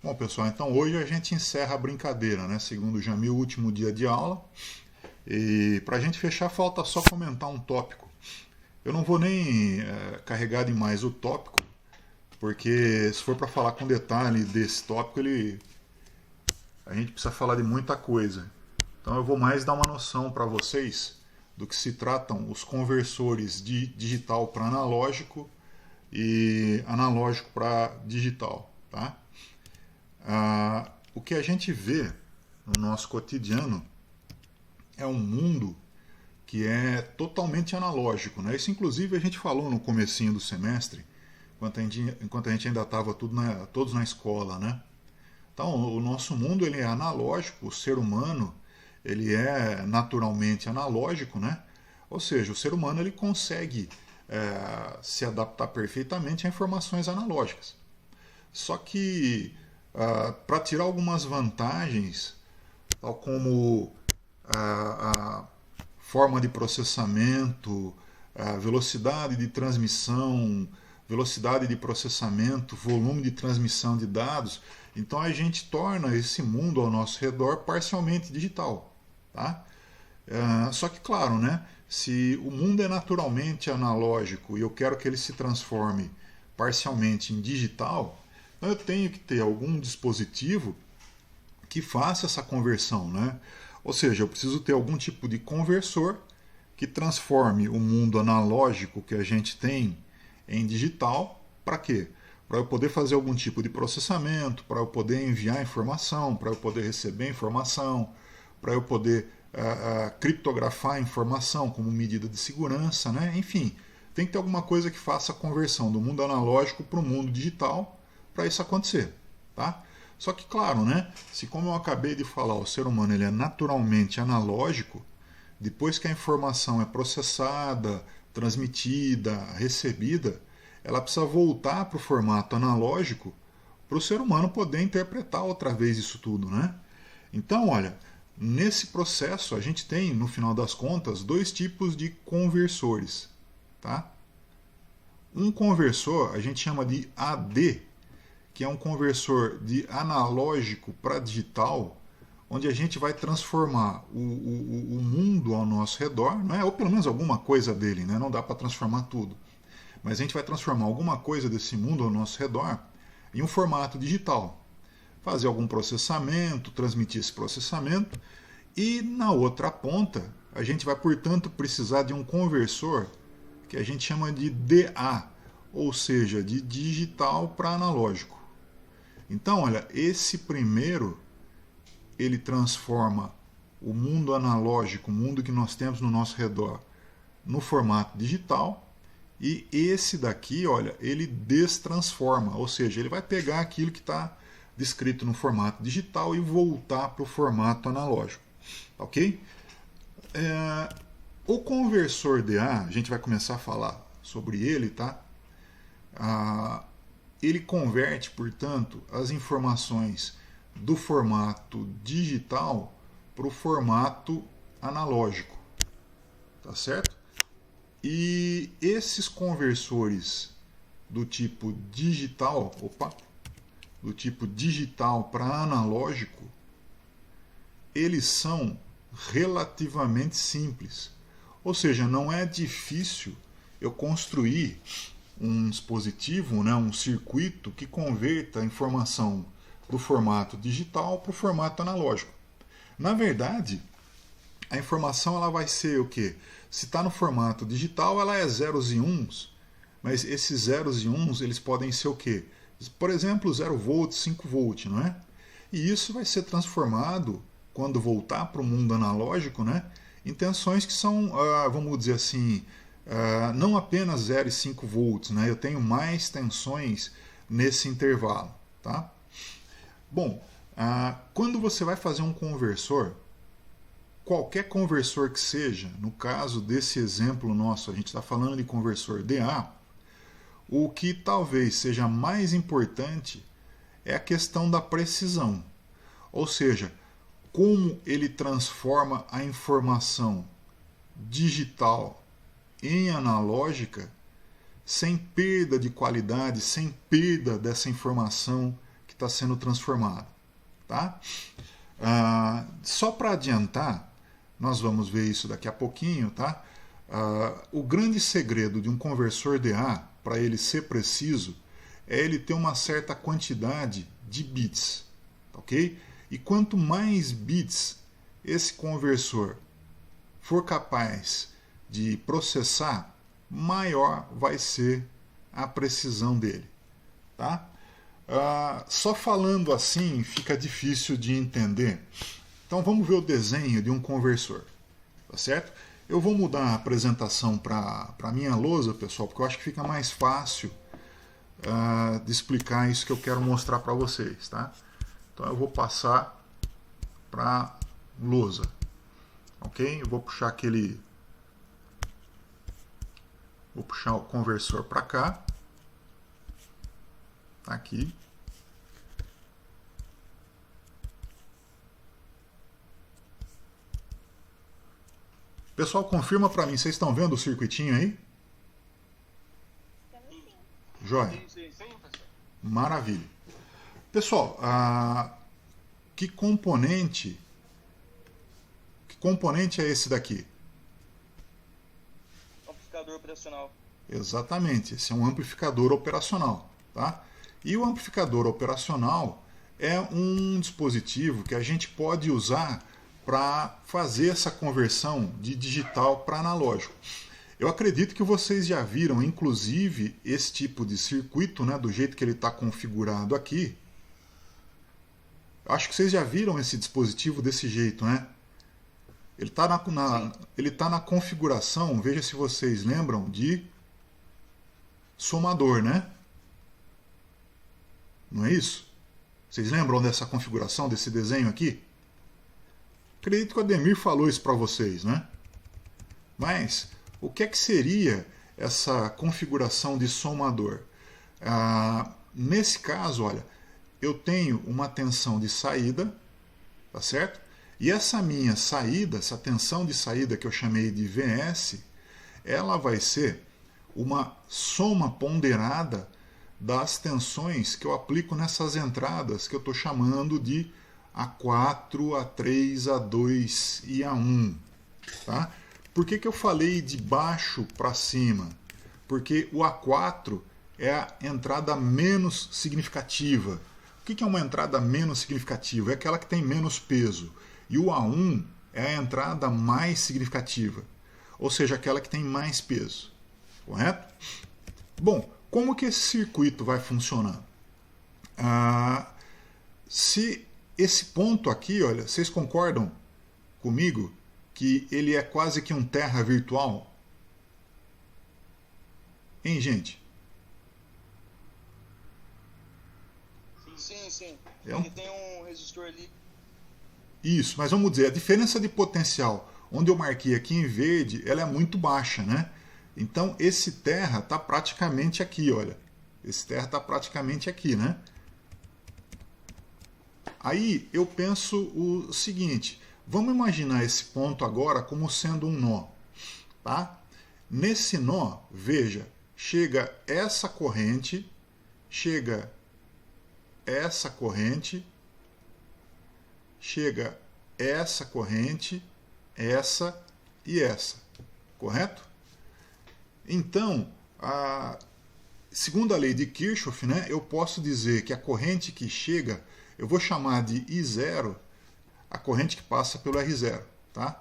Bom, pessoal, então hoje a gente encerra a brincadeira, né? Segundo o Jamil, o último dia de aula. E para a gente fechar, falta só comentar um tópico. Eu não vou nem carregar demais o tópico, porque se for para falar com detalhe desse tópico, a gente precisa falar de muita coisa. Então eu vou mais dar uma noção para vocês do que se tratam os conversores de digital para analógico e analógico para digital, tá? O que a gente vê no nosso cotidiano é um mundo que é totalmente analógico, né? Isso inclusive a gente falou no comecinho do semestre, enquanto a gente ainda estava todos na escola, né? Então o nosso mundo ele é analógico, o ser humano ele é naturalmente analógico, né? Ou seja, o ser humano ele consegue se adaptar perfeitamente a informações analógicas. Só que para tirar algumas vantagens, tal como a forma de processamento, a velocidade de transmissão, velocidade de processamento, volume de transmissão de dados, então a gente torna esse mundo ao nosso redor parcialmente digital, tá? Só que claro, né? Se o mundo é naturalmente analógico e eu quero que ele se transforme parcialmente em digital, então eu tenho que ter algum dispositivo que faça essa conversão, né? Ou seja, eu preciso ter algum tipo de conversor que transforme o mundo analógico que a gente tem em digital. Para quê? Para eu poder fazer algum tipo de processamento, para eu poder enviar informação, para eu poder receber informação, para eu poder criptografar informação como medida de segurança, né? Enfim, tem que ter alguma coisa que faça a conversão do mundo analógico para o mundo digital para isso acontecer, tá? Só que claro, né? Se como eu acabei de falar, o ser humano ele é naturalmente analógico, depois que a informação é processada, transmitida, recebida, ela precisa voltar para o formato analógico para o ser humano poder interpretar outra vez isso tudo, né? Então, olha, nesse processo a gente tem, no final das contas, dois tipos de conversores, tá? Um conversor a gente chama de AD, que é um conversor de analógico para digital, onde a gente vai transformar o mundo ao nosso redor, não é? Ou pelo menos alguma coisa dele, né? Não dá para transformar tudo. Mas a gente vai transformar alguma coisa desse mundo ao nosso redor em um formato digital. Fazer algum processamento, transmitir esse processamento, e na outra ponta, a gente vai, portanto, precisar de um conversor que a gente chama de DA, ou seja, de digital para analógico. Então, olha, esse primeiro, ele transforma o mundo analógico, o mundo que nós temos no nosso redor, no formato digital, e esse daqui, olha, ele destransforma, ou seja, ele vai pegar aquilo que está descrito no formato digital e voltar para o formato analógico, ok? O conversor DA, a gente vai começar a falar sobre ele, tá? Ele converte, portanto, as informações do formato digital para o formato analógico, tá certo? E esses conversores do tipo digital, do tipo digital para analógico, eles são relativamente simples. Ou seja, não é difícil eu construir um dispositivo, né, um circuito que converta a informação do formato digital para o formato analógico. Na verdade, a informação ela vai ser o quê? Se está no formato digital, ela é zeros e uns, mas esses zeros e uns eles podem ser o quê? Por exemplo, 0 volt, 5 volt, não é? E isso vai ser transformado, quando voltar para o mundo analógico, né, em tensões que são, vamos dizer assim, não apenas 0 e 5 volts, né? Eu tenho mais tensões nesse intervalo, tá? Bom, quando você vai fazer um conversor, qualquer conversor que seja, no caso desse exemplo nosso, a gente está falando de conversor DA, o que talvez seja mais importante é a questão da precisão. Ou seja, como ele transforma a informação digital em analógica sem perda de qualidade, sem perda dessa informação que está sendo transformado. Tá? Só para adiantar, nós vamos ver isso daqui a pouquinho. Tá? O grande segredo de um conversor DA, para ele ser preciso, é ele ter uma certa quantidade de bits. Ok? E quanto mais bits esse conversor for capaz de processar, maior vai ser a precisão dele. Tá? Só falando assim fica difícil de entender. Então vamos ver o desenho de um conversor. Tá certo? Eu vou mudar a apresentação para a minha lousa, pessoal, porque eu acho que fica mais fácil de explicar isso que eu quero mostrar para vocês. Tá? Então eu vou passar para lousa. Ok? Eu vou puxar Vou puxar o conversor para cá. Aqui. Pessoal, confirma para mim, vocês estão vendo o circuitinho aí? Joia. Maravilha. Pessoal, que componente é esse daqui? Amplificador operacional. Exatamente, esse é um amplificador operacional. Tá? E o amplificador operacional é um dispositivo que a gente pode usar para fazer essa conversão de digital para analógico. Eu acredito que vocês já viram, inclusive, esse tipo de circuito, né, do jeito que ele está configurado aqui. Acho que vocês já viram esse dispositivo desse jeito, né? Ele está na configuração, veja se vocês lembram, de somador, né? Não é isso? Vocês lembram dessa configuração, desse desenho aqui? Acredito que o Ademir falou isso para vocês, né? Mas o que é que seria essa configuração de somador? Nesse caso, olha, eu tenho uma tensão de saída, tá certo? E essa minha saída, essa tensão de saída que eu chamei de VS, ela vai ser uma soma ponderada das tensões que eu aplico nessas entradas que eu estou chamando de A4, A3, A2 e A1. Tá? Por que eu falei de baixo para cima? Porque o A4 é a entrada menos significativa. O que é uma entrada menos significativa? É aquela que tem menos peso. E o A1 é a entrada mais significativa, ou seja, aquela que tem mais peso. Correto? Bom, como que esse circuito vai funcionar? Se esse ponto aqui, olha, vocês concordam comigo que ele é quase que um terra virtual? Hein, gente? Sim. Ele tem um resistor ali. Isso, mas vamos dizer, a diferença de potencial, onde eu marquei aqui em verde, ela é muito baixa, né? Então, esse terra está praticamente aqui, olha. Esse terra está praticamente aqui, né? Aí, eu penso o seguinte, vamos imaginar esse ponto agora como sendo um nó, tá? Nesse nó, veja, chega essa corrente, chega essa corrente, chega essa corrente, essa e essa, correto? Então, segundo a lei de Kirchhoff, né, eu posso dizer que a corrente que chega, eu vou chamar de I0, a corrente que passa pelo R0, tá?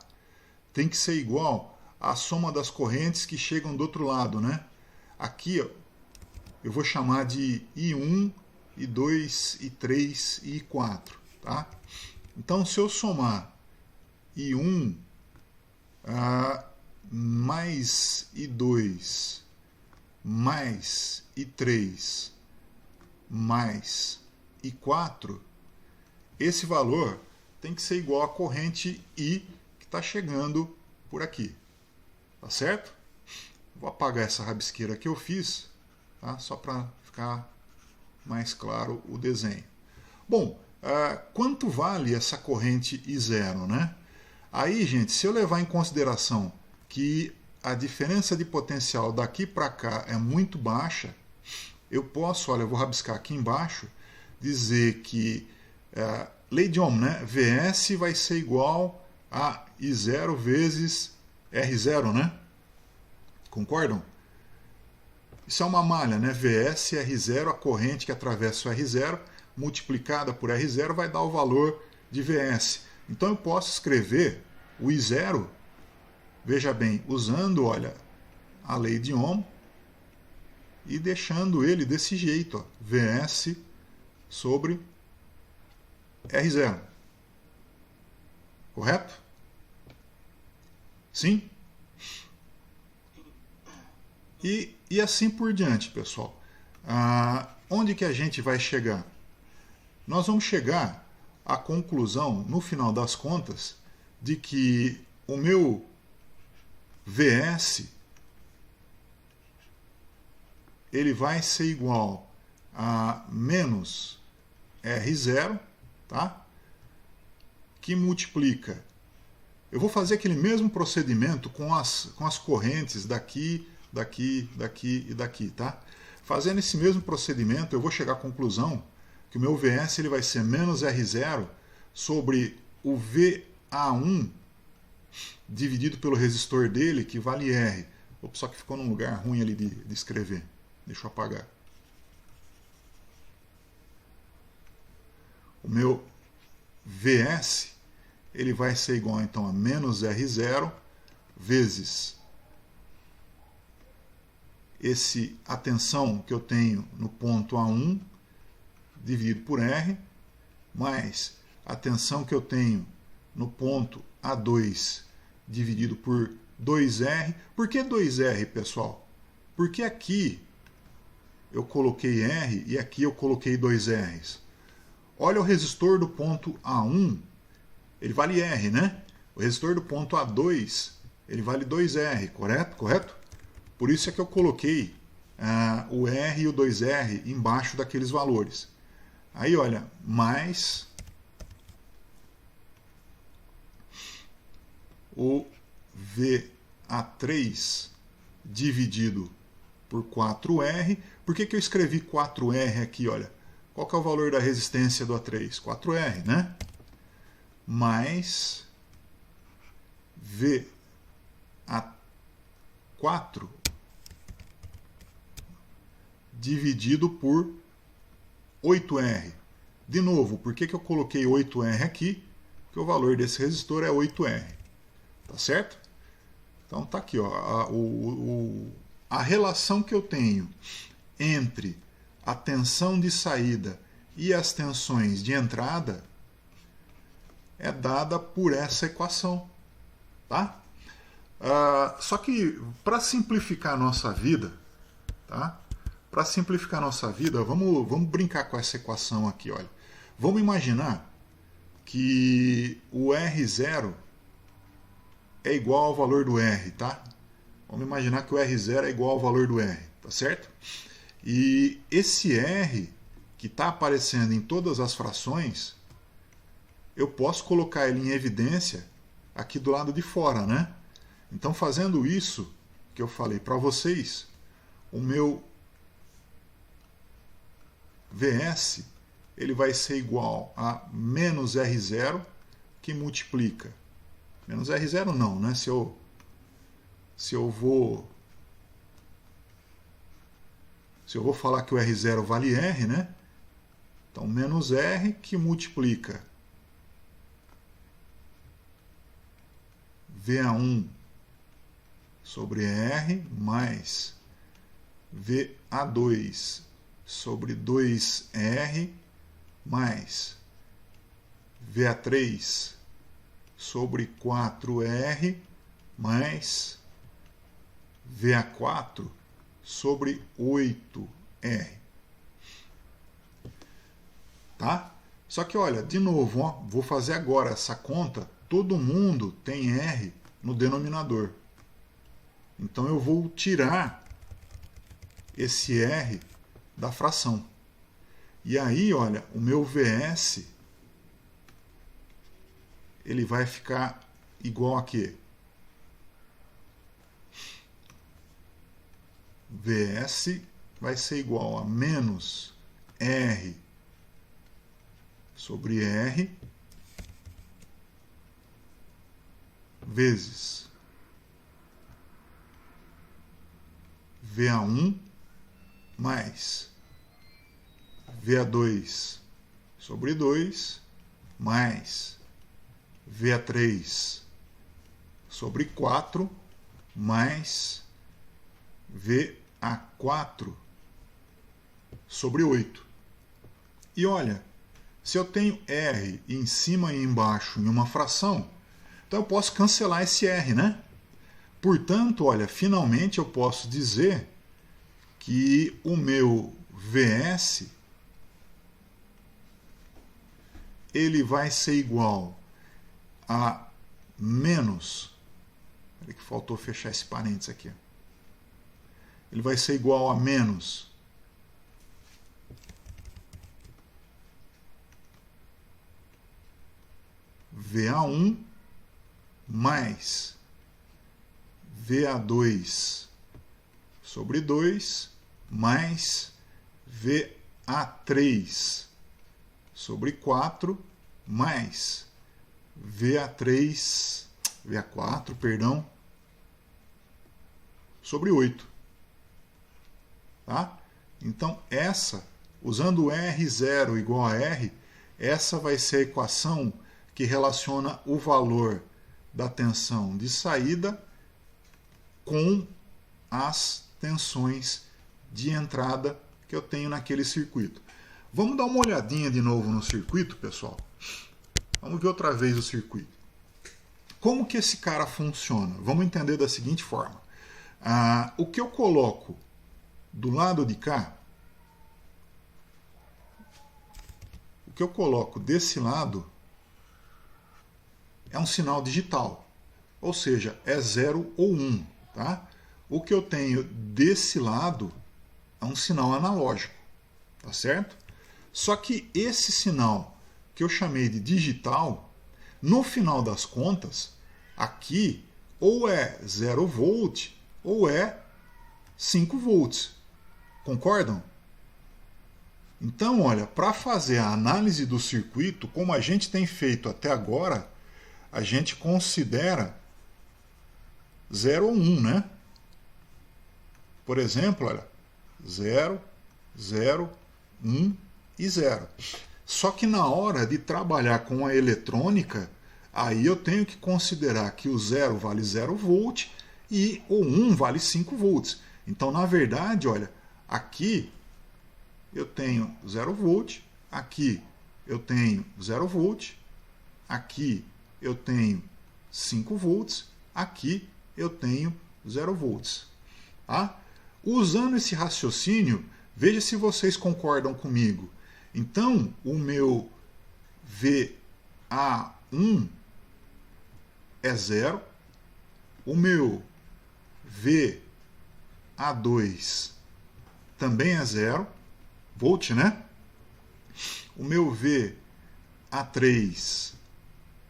Tem que ser igual à soma das correntes que chegam do outro lado, né? Aqui, ó, eu vou chamar de I1, I2, I3 e I4, tá? Então, se eu somar I1 mais I2 mais I3 mais I4, esse valor tem que ser igual à corrente I que está chegando por aqui. Tá certo? Vou apagar essa rabisqueira que eu fiz, tá? Só para ficar mais claro o desenho. Bom, quanto vale essa corrente I0, né? Aí, gente, se eu levar em consideração que a diferença de potencial daqui para cá é muito baixa, eu posso, olha, eu vou rabiscar aqui embaixo, dizer que lei de Ohm, né? Vs vai ser igual a I0 vezes R0, né? Concordam? Isso é uma malha, né? Vs R0, a corrente que atravessa o R0, multiplicada por R0 vai dar o valor de Vs. Então eu posso escrever o I0, veja bem, usando, olha, a lei de Ohm e deixando ele desse jeito, ó, Vs sobre R0. Correto? Sim? E assim por diante, pessoal. Onde que a gente vai chegar? Nós vamos chegar à conclusão, no final das contas, de que o meu Vs ele vai ser igual a menos R0, tá? Que multiplica. Eu vou fazer aquele mesmo procedimento com as correntes daqui, daqui, daqui e daqui, tá? Fazendo esse mesmo procedimento, eu vou chegar à conclusão que o meu Vs ele vai ser menos R0 sobre o VA1 dividido pelo resistor dele, que vale R. Ops, só que ficou num lugar ruim ali de escrever. Deixa eu apagar. O meu Vs ele vai ser igual então a menos R0 vezes a tensão que eu tenho no ponto A1 dividido por R, mais a tensão que eu tenho no ponto A2 dividido por 2R. Por que 2R, pessoal? Porque aqui eu coloquei R e aqui eu coloquei 2Rs. Olha o resistor do ponto A1, ele vale R, né? O resistor do ponto A2, ele vale 2R, correto? Por isso é que eu coloquei o R e o 2R embaixo daqueles valores. Aí, olha, mais o VA3 dividido por 4R. Por que eu escrevi 4R aqui, olha? Qual que é o valor da resistência do A3? 4R, né? Mais VA4 dividido por 8R. De novo, por que eu coloquei 8R aqui? Porque o valor desse resistor é 8R. Tá certo? Então tá aqui, ó, a relação que eu tenho entre a tensão de saída e as tensões de entrada é dada por essa equação, tá? Só que para simplificar a nossa vida, tá? Para simplificar a nossa vida, vamos brincar com essa equação aqui, olha. Vamos imaginar que o R0 é igual ao valor do R, tá? Vamos imaginar que o R0 é igual ao valor do R, tá certo? E esse R que está aparecendo em todas as frações, eu posso colocar ele em evidência aqui do lado de fora, né? Então, fazendo isso que eu falei para vocês, o meu Vs ele vai ser igual a menos R0 que multiplica. Menos R0 não, né? Se eu vou falar que o R0 vale R, né? Então, menos R que multiplica VA1 sobre R mais VA2 sobre 2R mais VA3 sobre 4R mais VA4 sobre 8R. Tá? Só que olha, de novo, ó, vou fazer agora essa conta. Todo mundo tem R no denominador. Então eu vou tirar esse R da fração. E aí, olha, o meu Vs ele vai ficar igual a quê? Vs vai ser igual a menos R sobre R vezes VA1 mais VA2 sobre 2 mais VA3 sobre 4 mais VA4 sobre 8. E olha, se eu tenho R em cima e embaixo em uma fração, então eu posso cancelar esse R, né? Portanto, olha, finalmente eu posso dizer que o meu VS ele vai ser igual a menos... Peraí que faltou fechar esse parênteses aqui. Ele vai ser igual a menos VA1 mais VA2 sobre 2 mais VA3 sobre 4 mais VA4, perdão, sobre 8. Tá? Então essa, usando R0 igual a R, essa vai ser a equação que relaciona o valor da tensão de saída com as tensões de entrada que eu tenho naquele circuito. Vamos dar uma olhadinha de novo no circuito, pessoal. Vamos ver outra vez o circuito. Como que esse cara funciona? Vamos entender da seguinte forma. O que eu coloco do lado de cá, o que eu coloco desse lado é um sinal digital, ou seja, é 0 ou 1. Tá? O que eu tenho desse lado é um sinal analógico, tá certo? Só que esse sinal que eu chamei de digital, no final das contas, aqui ou é 0 volt ou é 5 volts. Concordam? Então, olha, para fazer a análise do circuito, como a gente tem feito até agora, a gente considera 0 ou 1, né? Por exemplo, olha, 0, 0, 1 e 0. Só que na hora de trabalhar com a eletrônica, aí eu tenho que considerar que o 0 vale 0 volt e o 1 vale 5 volts. Então, na verdade, olha, aqui eu tenho 0 volt, aqui eu tenho 0 volt, aqui eu tenho 5 volts, aqui eu tenho 0 volts. Tá? Usando esse raciocínio, veja se vocês concordam comigo. Então, o meu VA1 é 0, o meu VA2 também é 0, volt, né? O meu VA3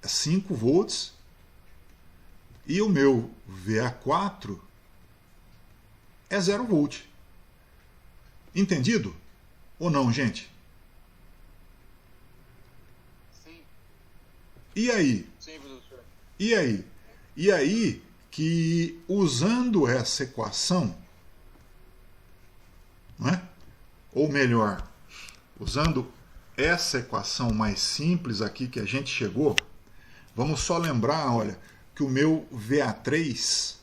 é 5 volts e o meu VA4 é 0 volt. Entendido? Ou não, gente? Sim. E aí? Sim, professor. E aí? E aí que, usando essa equação, não é? Ou melhor, usando essa equação mais simples aqui que a gente chegou, vamos só lembrar, olha, que o meu VA3,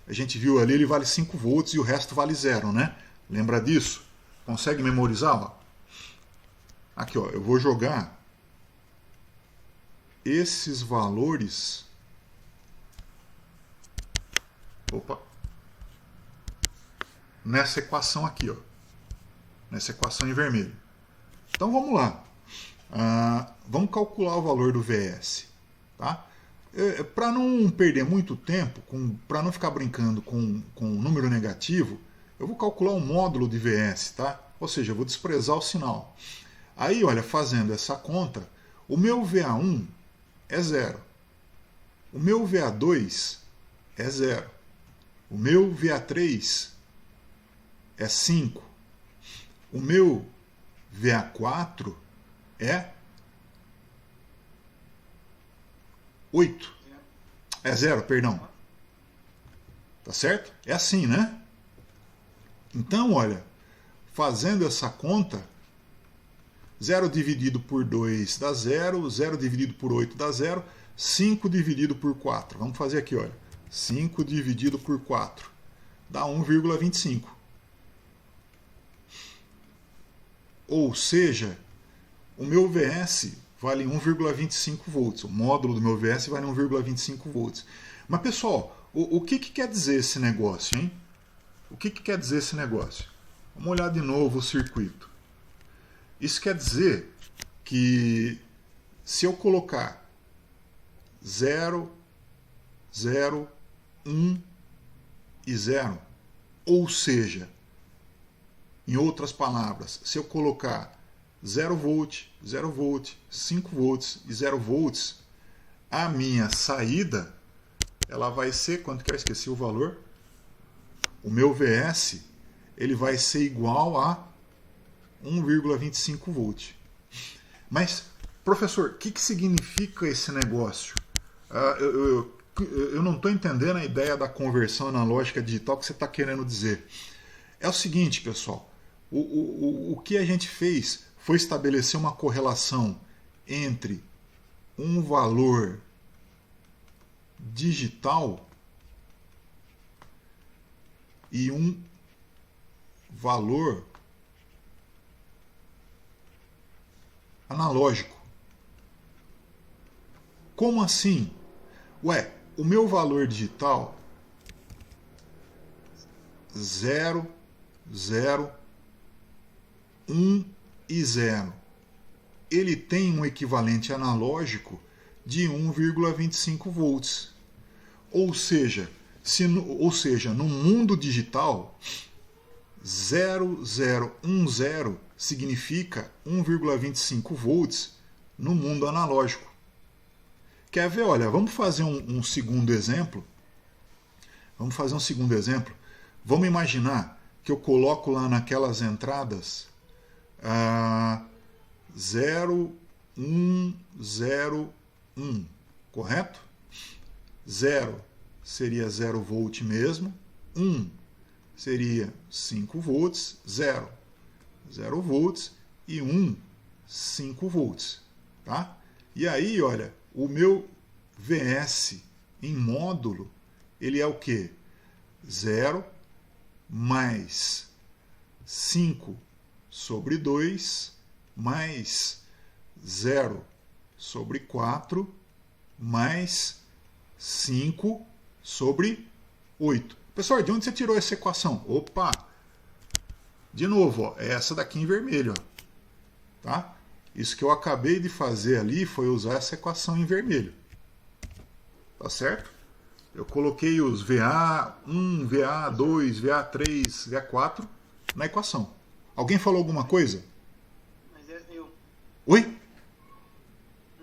a gente viu ali, ele vale 5 volts e o resto vale 0, né? Lembra disso? Consegue memorizar? Ó? Aqui, ó, eu vou jogar esses valores. Opa! Nessa equação aqui, ó. Nessa equação em vermelho. Então vamos lá. Vamos calcular o valor do VS. Tá? Para não perder muito tempo, para não ficar brincando com um número negativo, eu vou calcular o módulo de VS, tá? Ou seja, eu vou desprezar o sinal. Aí, olha, fazendo essa conta, o meu VA1 é 0. O meu VA2 é 0. O meu VA3 é 5. O meu VA4 é 8. É 0, perdão. Tá certo? É assim, né? Então, olha, fazendo essa conta, 0 dividido por 2 dá 0, 0 dividido por 8 dá 0, 5 dividido por 4. Vamos fazer aqui, olha. 5 dividido por 4 dá 1,25. Ou seja, o meu VS vale 1,25 volts. O módulo do meu VS vale 1,25 volts. Mas, pessoal, o que quer dizer esse negócio, hein? O que quer dizer esse negócio? Vamos olhar de novo o circuito. Isso quer dizer que se eu colocar 0, 0, 1 e 0, ou seja, em outras palavras, se eu colocar 0 volt, 0 volt, 5 volts e 0 volts, a minha saída, ela vai ser, quanto que eu esqueci o valor? O meu VS, ele vai ser igual a 1,25 volt. Mas, professor, o que significa esse negócio? Eu não estou entendendo a ideia da conversão analógica digital que você está querendo dizer. É o seguinte, pessoal, o que a gente fez foi estabelecer uma correlação entre um valor digital e um valor analógico. Como assim? Ué, o meu valor digital 0, 0, 1 e 0. Ele tem um equivalente analógico de 1,25 volts. Ou seja, no mundo digital, 0010 significa 1,25 volts no mundo analógico. Quer ver? Olha, vamos fazer um segundo exemplo. Vamos fazer um segundo exemplo. Vamos imaginar que eu coloco lá naquelas entradas 0, 1, 0, 1, correto? 0 seria 0 volt mesmo, 1 seria 5 volts, 0, 0 volts e 1, 5 volts. Tá? E aí, olha, o meu VS em módulo, ele é o quê? 0 mais 5 sobre 2 mais 0 sobre 4 mais 5 sobre 8. Pessoal, de onde você tirou essa equação? Opa! De novo, ó, é essa daqui em vermelho. Ó, tá? Isso que eu acabei de fazer ali foi usar essa equação em vermelho. Tá certo? Eu coloquei os VA1, VA2, VA3, VA4 na equação. Alguém falou alguma coisa? Mas é eu. Oi?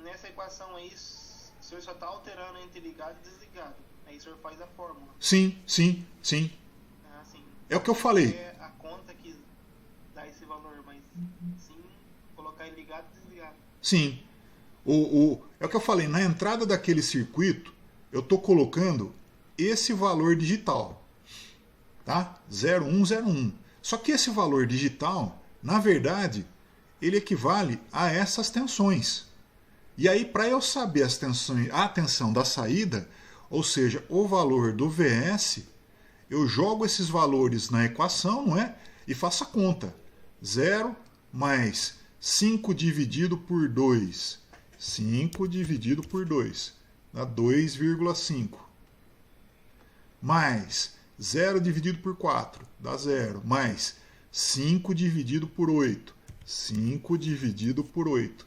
Nessa equação aí, o senhor só está alterando entre ligado e desligado. Aí o senhor faz a fórmula. Sim, sim, sim. Assim, É o que eu falei. é a conta que dá esse valor, mas sim colocar em ligado e desligado. Sim. É o que eu falei. Na entrada daquele circuito, eu estou colocando esse valor digital. Tá? 0101. Só que esse valor digital, na verdade, ele equivale a essas tensões. E aí, para eu saber as tensões, a tensão da saída, ou seja, o valor do VS, eu jogo esses valores na equação, não é? E faço a conta. 0 mais 5 dividido por 2. 5 dividido por 2 dá 2,5. Mais 0 dividido por 4 dá 0. Mais 5 dividido por 8. 5 dividido por 8.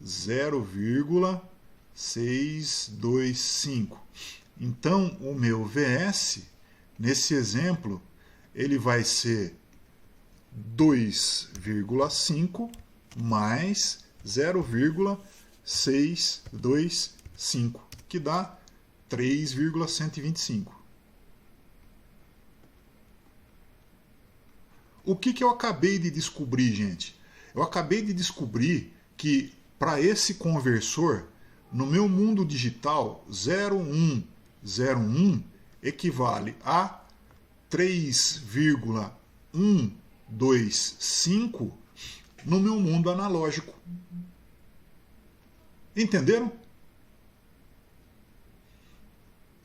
0,625. Então, o meu VS, nesse exemplo, ele vai ser 2,5 mais 0,625, que dá 3,125. O que eu acabei de descobrir, gente? Eu acabei de descobrir que para esse conversor, no meu mundo digital, 0101 equivale a 3,125 no meu mundo analógico. Entenderam?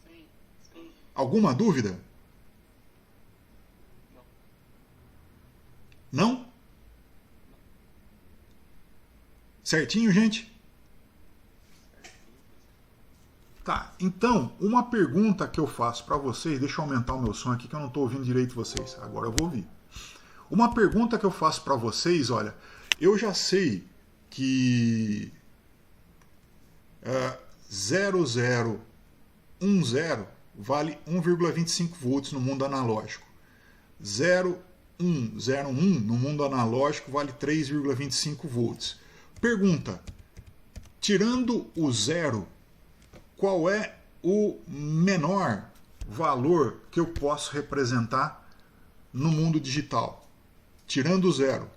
Sim, sim. Alguma dúvida? Não? Certinho, gente? Tá, então, uma pergunta que eu faço para vocês, deixa eu aumentar o meu som aqui que eu não estou ouvindo direito vocês, agora eu vou ouvir. Uma pergunta que eu faço para vocês, olha, eu já sei que 0010 vale 1,25 volts no mundo analógico. 0101 no mundo analógico vale 3,25 volts. Pergunta, tirando o zero, qual é o menor valor que eu posso representar no mundo digital? Tirando o zero.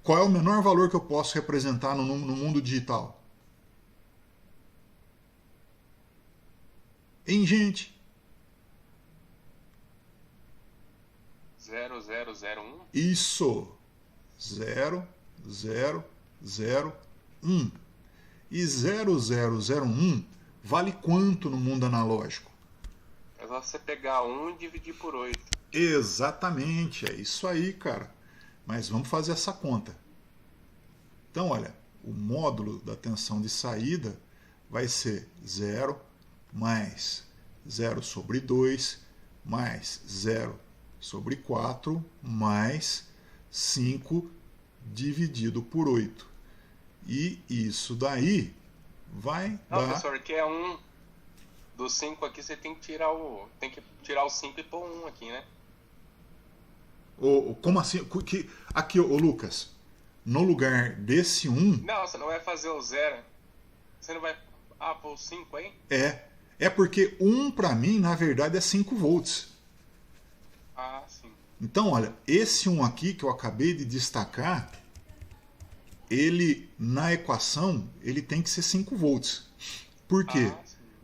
Qual é o menor valor que eu posso representar no mundo digital? Em gente. 0001? Isso. 0001. E 0001 vale quanto no mundo analógico? É só você pegar 1 e dividir por 8. Exatamente, é isso aí, cara. Mas vamos fazer essa conta. Então, olha, o módulo da tensão de saída vai ser 0 mais 0 sobre 2 mais 0 sobre 4 mais 5 dividido por 8. E isso daí vai Não, dar... professor, que é 1 do 5 aqui, você tem que tirar o 5 e pôr 1 aqui, né? Como assim? Aqui, ô Lucas, no lugar desse 1... Não, você não vai fazer o 0. Você não vai... pôr o 5 aí? É porque 1 para mim, na verdade, é 5 volts. Ah, sim. Então, olha, esse 1 aqui que eu acabei de destacar, ele, na equação, ele tem que ser 5 volts. Por quê?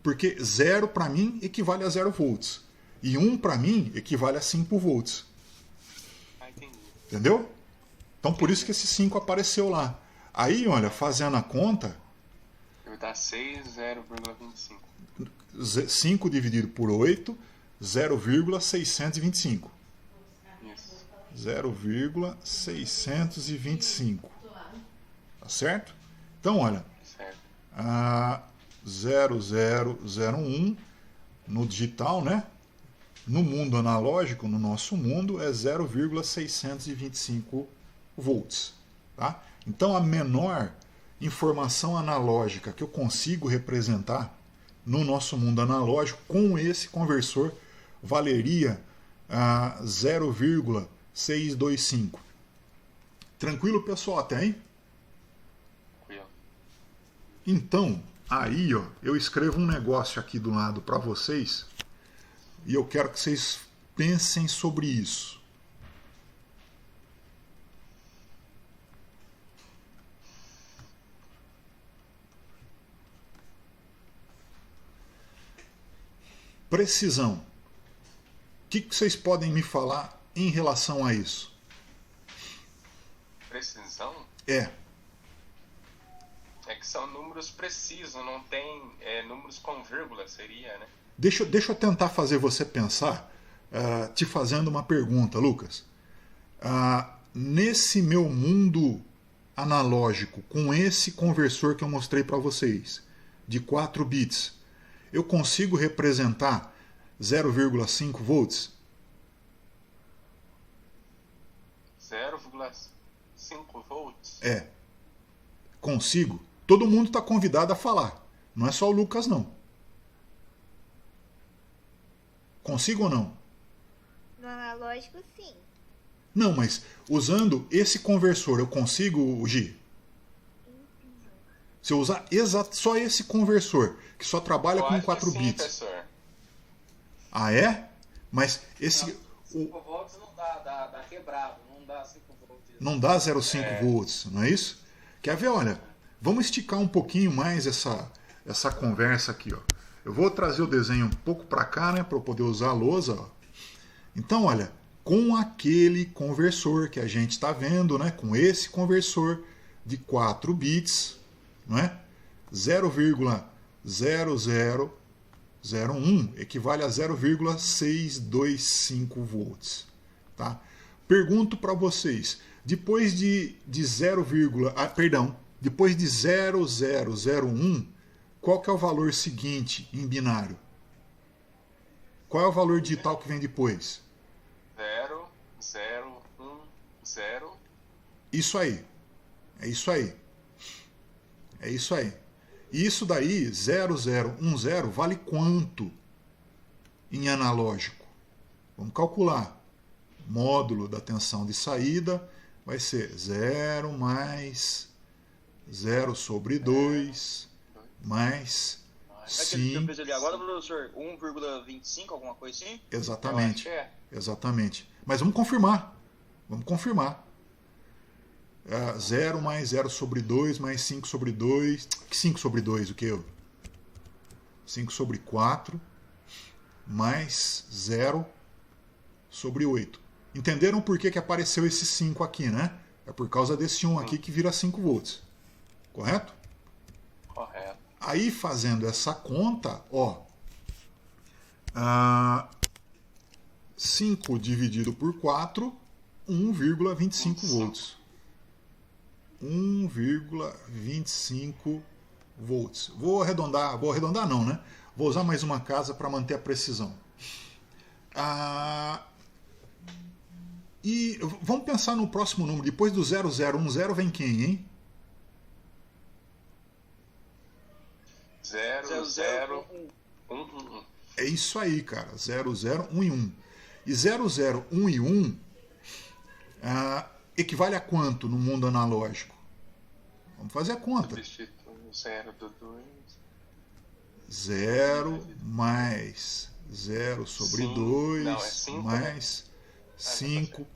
Porque 0 para mim equivale a 0 volts. E 1 para mim equivale a 5 volts. Entendi. Entendeu? Então por isso que esse 5 apareceu lá. Aí, olha, fazendo a conta... Vai dar 6,0,25. 5 dividido por 8, 0,625. Isso. 0,625. Tá certo? Então, olha, Certo. 0001 no digital, né? No mundo analógico, no nosso mundo, é 0,625 volts. Tá? Então, a menor informação analógica que eu consigo representar no nosso mundo analógico com esse conversor valeria 0,625. Tranquilo, pessoal? Até aí? Tranquilo. Então, aí, ó, eu escrevo um negócio aqui do lado para vocês e eu quero que vocês pensem sobre isso. Precisão. O que vocês podem me falar em relação a isso? Precisão? É que são números precisos, não tem números com vírgula, seria, né? Deixa eu tentar fazer você pensar, te fazendo uma pergunta, Lucas. Nesse meu mundo analógico, com esse conversor que eu mostrei para vocês, de 4 bits, eu consigo representar 0,5 volts? 0,5 volts? É. Consigo. Todo mundo está convidado a falar. Não é só o Lucas, não. Consigo ou não? No analógico, sim. Não, mas usando esse conversor, eu consigo, Gi? Se eu usar só esse conversor, que só trabalha com 4 bits. Professor. Ah, é? Mas esse... 5 volts não dá quebrado, não dá 5 volts. Não dá 0,5 volts, não é isso? Quer ver? Olha, vamos esticar um pouquinho mais essa conversa aqui. Ó. Eu vou trazer o desenho um pouco para cá, né, para eu poder usar a lousa. Ó. Então, olha, com aquele conversor que a gente está vendo, né, com esse conversor de 4 bits, não é? 0,0001 equivale a 0,625 volts. Tá? Pergunto para vocês, depois de 0001, qual que é o valor seguinte em binário? Qual é o valor digital que vem depois? 0, 0, 1, 0. Isso aí. É isso aí. É isso aí. E isso daí, 0010, vale quanto em analógico? Vamos calcular. Módulo da tensão de saída vai ser 0 mais 0 sobre 2 mais É aquele que eu 5. fiz ali agora, professor? 1,25, alguma coisa assim? Exatamente. Eu acho que é. Exatamente. Mas vamos confirmar. Vamos confirmar. 0 mais 0 sobre 2 mais 5 sobre 2. 5 sobre 2, o que? 5 sobre 4 mais 0 sobre 8. Entenderam por que apareceu esse 5 aqui, né? É por causa desse 1 aqui que vira 5 volts. Correto? Correto. Aí, fazendo essa conta, ó, 5 dividido por 4, 1,25 volts. 1,25 volts. Vou arredondar não, né? Vou usar mais uma casa para manter a precisão. E vamos pensar no próximo número. Depois do 0010 vem quem, hein? 0, 0, 1, 1, 1. É isso aí, cara. 00, 1 e 1. E 00, 1 e 1 equivale a quanto no mundo analógico? Vamos fazer a conta. Substitui o 0 do 2. 0 mais 0 sobre 2 Não, é 5, mais 5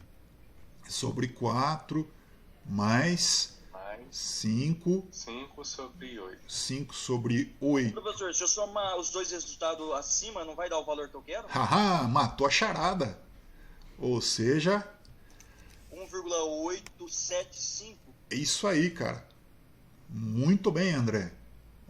sobre 4 mais 5 sobre 8. 5 sobre 8. Professor, se eu somar os dois resultados acima, não vai dar o valor que eu quero? Haha, matou a charada. Ou seja, 1,875. é isso aí, cara. Muito bem, André.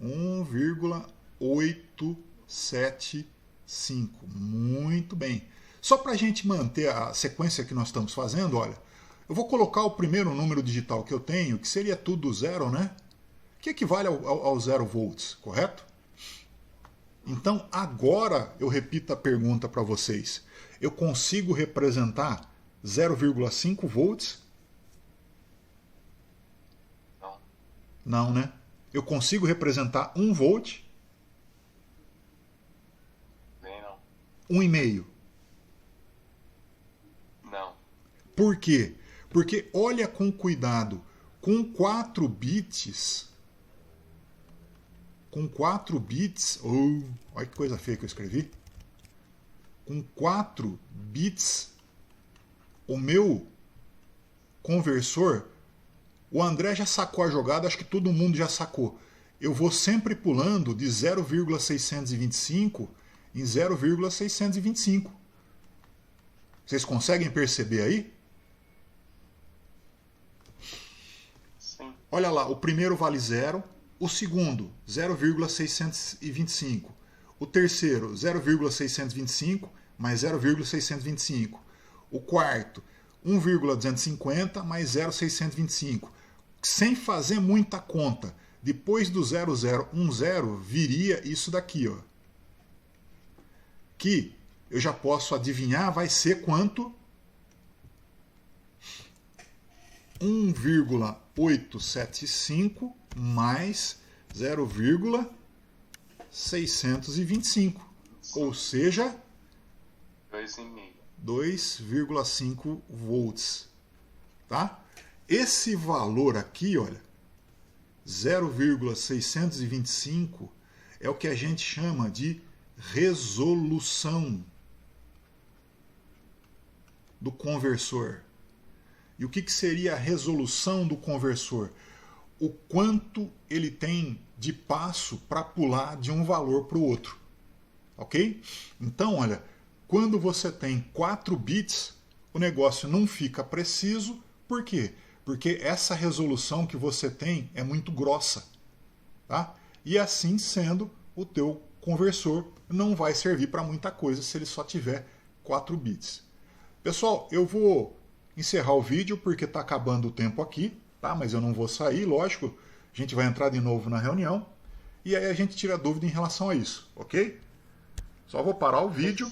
1,875. Muito bem. Só para a gente manter a sequência que nós estamos fazendo, olha, eu vou colocar o primeiro número digital que eu tenho, que seria tudo zero, né? Que equivale ao 0 volts, correto? Então, agora eu repito a pergunta para vocês. Eu consigo representar 0,5 volts? Não. Não, né? Eu consigo representar 1 volt? Nem não. 1,5? Não. Por quê? Porque olha com cuidado, com 4 bits, olha que coisa feia que eu escrevi, com 4 bits, o meu conversor, o André já sacou a jogada, acho que todo mundo já sacou. Eu vou sempre pulando de 0,625 em 0,625. Vocês conseguem perceber aí? Sim. Olha lá, o primeiro vale 0, o segundo 0,625, o terceiro 0,625 mais 0,625, o quarto 1,250 mais 0,625. Sem fazer muita conta, depois do 0010 viria isso daqui, ó. Que eu já posso adivinhar, vai ser quanto? 1,875 mais 0,625. Ou seja, 2,5. 2,5 volts. Tá? Esse valor aqui, olha, 0,625 é o que a gente chama de resolução do conversor. E o que seria a resolução do conversor? o quanto ele tem de passo para pular de um valor para o outro. Ok? Então, olha, quando você tem 4 bits, o negócio não fica preciso. Por quê? Porque essa resolução que você tem é muito grossa. Tá? E assim sendo, o teu conversor não vai servir para muita coisa se ele só tiver 4 bits. Pessoal, eu vou encerrar o vídeo porque está acabando o tempo aqui, tá? Mas eu não vou sair, lógico. A gente vai entrar de novo na reunião e aí a gente tira dúvida em relação a isso, ok? Só vou parar o vídeo